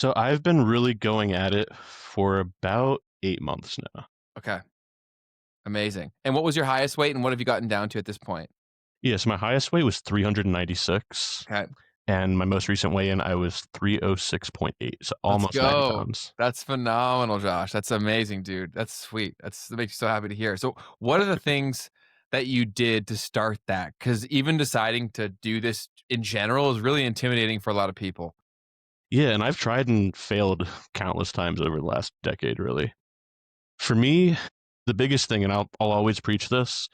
So I've been really going at it for about 8 months now. Okay, amazing. And what was your highest weight, and what have you gotten down to at this point? Yes, my highest weight was 396, Okay, and my most recent weigh-in, I was 306.8, so let's almost 90 go. pounds. That's phenomenal, Josh. That's amazing, dude. That's sweet. That makes me so happy to hear. So, what are the things that you did to start that? Because even deciding to do this in general is really intimidating for a lot of people. Yeah, and I've tried and failed countless times over the last decade, really. For me, the biggest thing, and I'll always preach this,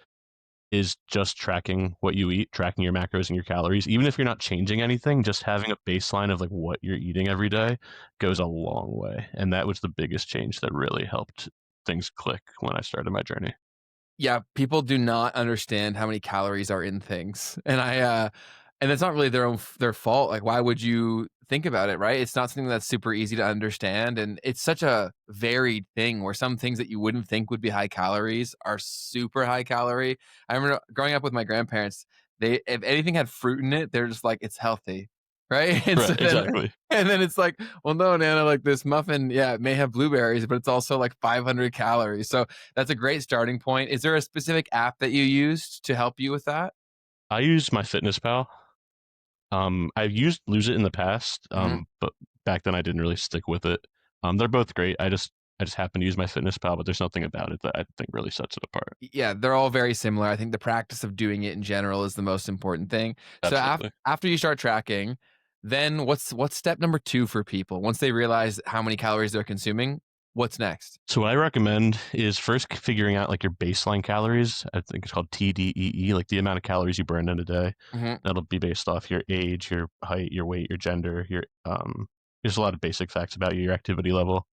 is just tracking what you eat, tracking your macros and your calories. Even if you're not changing anything, just having a baseline of like what you're eating every day goes a long way. And that was the biggest change that really helped things click when I started my journey. Yeah, people do not understand how many calories are in things, and it's not really their fault. Like, why would you think about it, right? It's not something that's super easy to understand, and it's such a varied thing where some things that you wouldn't think would be high calories are super high calorie. I remember growing up with my grandparents, they if anything had fruit in it, they're just like, "It's healthy." Right? And Right, so then exactly. and then it's like, "Well, no, Nana, like, this muffin, yeah, it may have blueberries, but it's also, like, 500 calories." So that's a great starting point. Is there a specific app that you used to help you with that? I use my Fitness Pal. I've used Lose It in the past, Mhm. but back then I didn't really stick with it. They're both great. I just happen to use my Fitness Pal, but there's nothing about it that I think really sets it apart. Yeah, they're all very similar. I think the practice of doing it in general is the most important thing. So Absolutely. after you start tracking, then what's step number 2 for people? Once they realize how many calories they're consuming, what's next? So what I recommend is first figuring out like your baseline calories. I think it's called TDEE, like the amount of calories you burn in a day. Mhm. That'll be based off your age, your height, your weight, your gender, your there's a lot of basic facts about you, your activity level.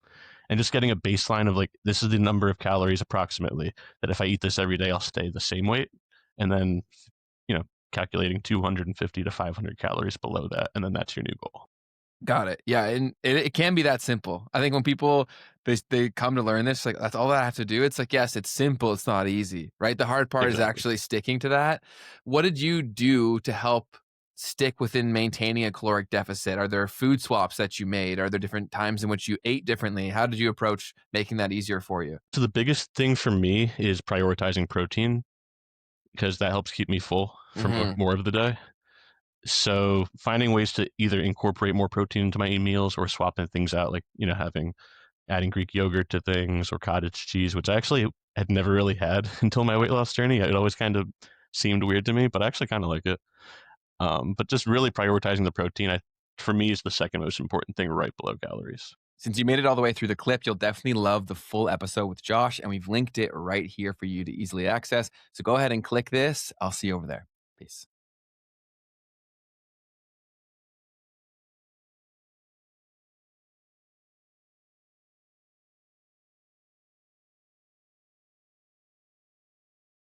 And just getting a baseline of like this is the number of calories approximately that if I eat this every day I'll stay the same weight. And then, you know, calculating 250 to 500 calories below that, and then that's your new goal. Got it. Yeah, and it can be that simple. I think when people they come to learn this, like that's all I have to do. It's like, yes, it's simple. It's not easy, right? The hard part is Exactly. actually sticking to that. What did you do to help stick within maintaining a caloric deficit? Are there food swaps that you made? Are there different times in which you ate differently? How did you approach making that easier for you? So the biggest thing for me is prioritizing protein because that helps keep me full for Hmm. more of the day. So finding ways to either incorporate more protein into my meals or swapping things out, like, having adding Greek yogurt to things or cottage cheese, which I actually had never really had until my weight loss journey. It always kind of seemed weird to me, but I actually kind of like it. But just really prioritizing the protein, for me, is the second most important thing right below calories. Since you made it all the way through the clip, you'll definitely love the full episode with Josh, and we've linked it right here for you to easily access. So go ahead and click this. I'll see you over there. Peace.